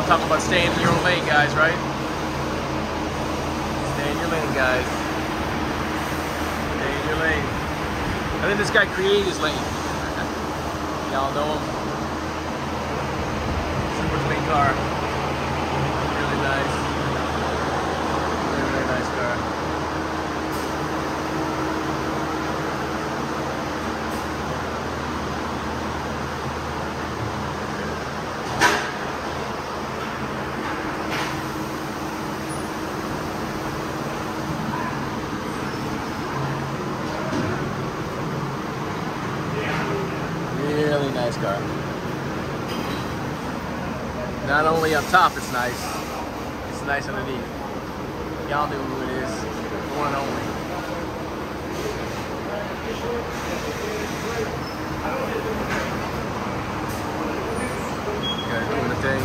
I'm talking about staying in your own lane, guys, right? Stay in your lane, guys. Stay in your lane. I think this guy created his lane. Y'all know him. Super clean car. Really nice. Very, very nice car. Really nice car. Not only up top it's nice underneath. Y'all know who it is. The one and only. Guys doing the thing.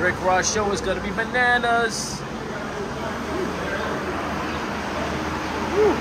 Rick Ross show is gonna be bananas. Woo.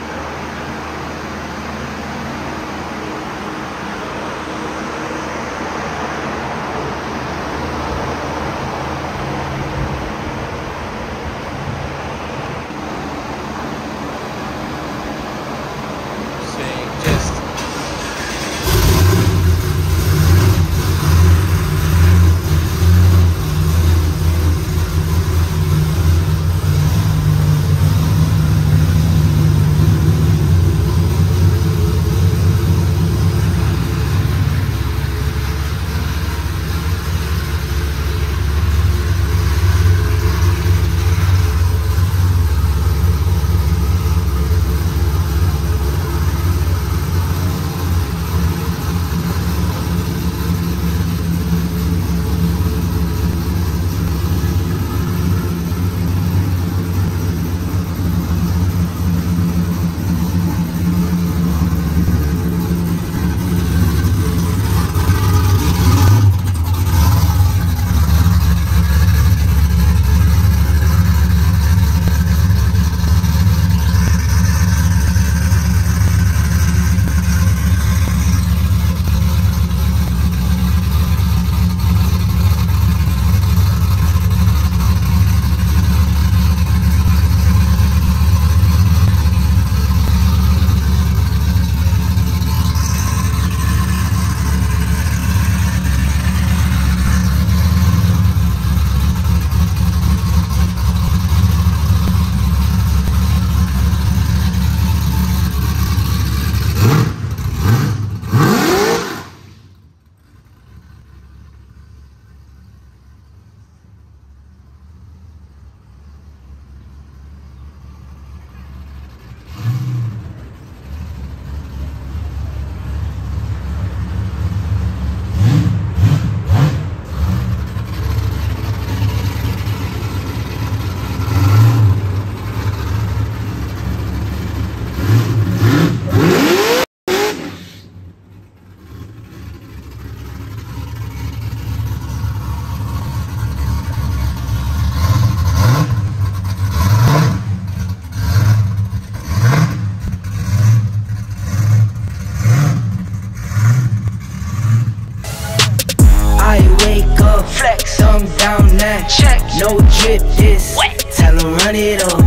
No drip this, tell him run it up.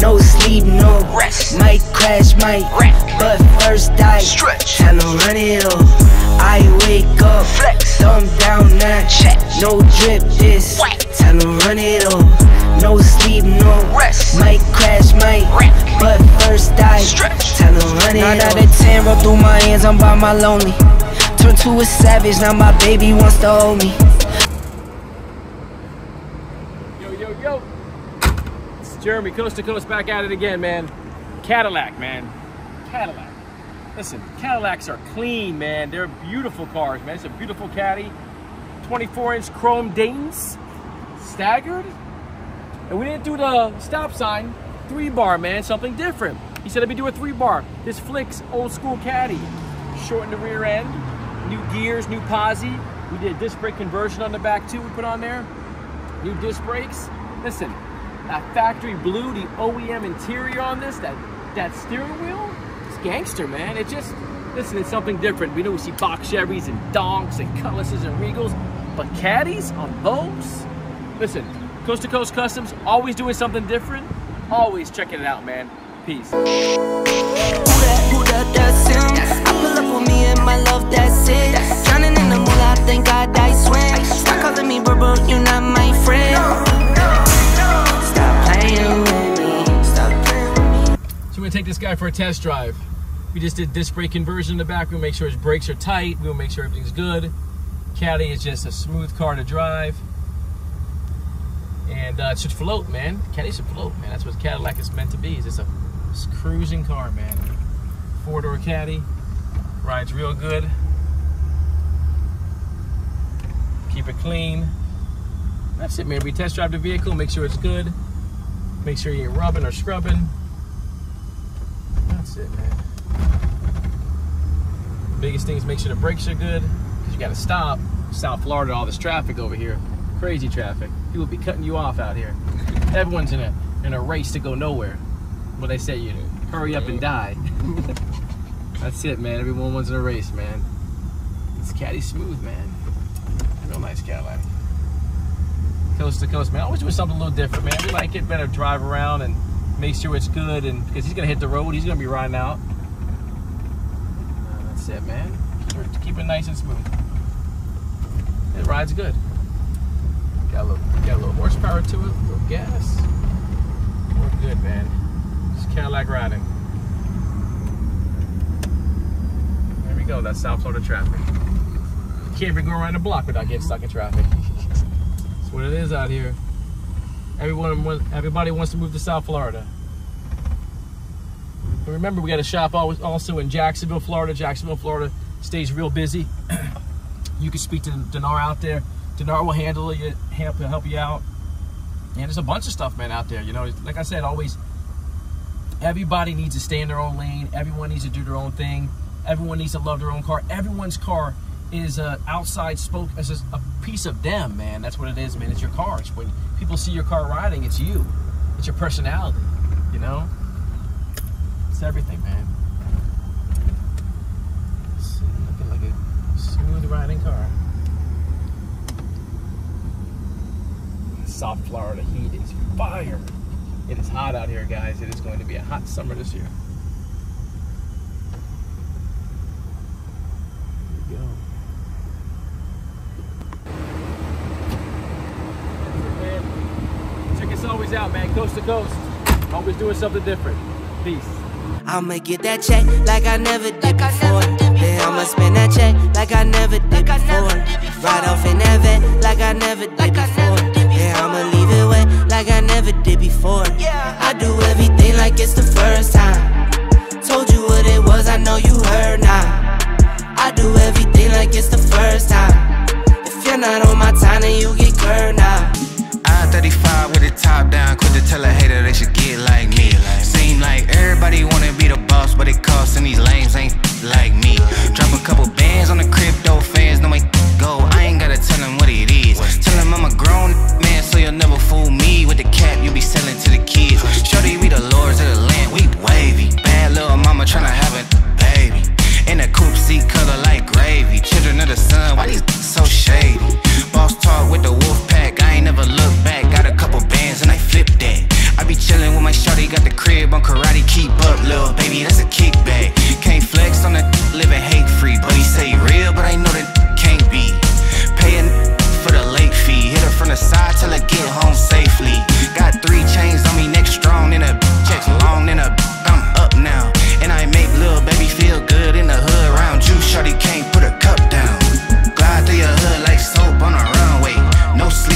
No sleep, no rest. Might crash, might wreck, but first I stretch. Tell him run it up. I wake up, flex, thumb down now. Check. No drip this, tell him run it up. out of 10, roll through my hands, I'm by my lonely. Turned to a savage, now my baby wants to hold me. Yo. It's Jeremy, coast to coast, back at it again, man. Cadillac, man. Cadillac. Listen, Cadillacs are clean, man. They're beautiful cars, man. It's a beautiful Caddy. 24-inch chrome Daytons. Staggered. And we didn't do the stop sign. 3-bar, man. Something different. He said, let me do a 3-bar. This flicks old school Caddy. Shorten the rear end. New gears, new posi. We did a disc brake conversion on the back too, we put on there. New disc brakes. Listen, that factory blue, the OEM interior on this, that steering wheel, it's gangster, man. It just, listen, it's something different. We know we see box Chevys and Donks and Cutlasses and Regals, but Caddies on those? Listen, Coast to Coast Customs, always doing something different, always checking it out, man. Peace. Who that, that's him. I pull up with me and my love, that's it. Drowning in the moolah, I thank God I swim. Stop calling me bro, you're not my friend. Stop playing with me. Stop playing with me. So we're gonna take this guy for a test drive. We just did disc brake conversion in the back. We'll make sure his brakes are tight. We'll make sure everything's good. Caddy is just a smooth car to drive. And it should float, man. Caddy should float, man. That's what Cadillac is meant to be. It's just a cruising car, man. 4-door Caddy. Rides real good. Keep it clean. That's it, man. We test drive the vehicle, make sure it's good. Make sure you ain't rubbing or scrubbing. That's it, man. The biggest thing is make sure the brakes are good, because you gotta stop. South Florida, all this traffic over here. Crazy traffic. People be cutting you off out here. Everyone's in a race to go nowhere. Well, they say you hurry up and die. That's it, man. Everyone wants in a race, man. It's Caddy smooth, man. Real nice Cadillac. Coast to coast, man. Always doing something a little different, man. We like it better drive around and make sure it's good, and because he's gonna hit the road, he's gonna be riding out. That's it, man. Keep it nice and smooth. It rides good. Got a little horsepower to it, a little gas. We're good, man. Just Cadillac riding. There we go. That's South Florida traffic. You can't even go around the block without getting stuck in traffic. That's what it is out here. Everybody wants to move to South Florida. But remember, we got a shop also in Jacksonville, Florida. Jacksonville, Florida stays real busy. You can speak to Dinar out there. Dinar will handle you, help you out. And there's a bunch of stuff, man, out there. You know, like I said, always, everybody needs to stay in their own lane. Everyone needs to do their own thing. Everyone needs to love their own car. Everyone's car is a outside spoke, as a piece of them, man. That's what it is, man. It's your car. It's when people see your car riding, it's you. It's your personality, you know? It's everything, man. It's looking like a smooth riding car. South Florida heat is fire. It is hot out here, guys. It is going to be a hot summer this year. Here we go. That's it, man. Check us always out, man. Coast to coast. Always doing something different. Peace. I'ma get that check like I never did before. Then I'ma spend that check like I never did before. Ride off in that vet like I never did before. Then I'ma leave it wet like I never did before. I do everything like it's the first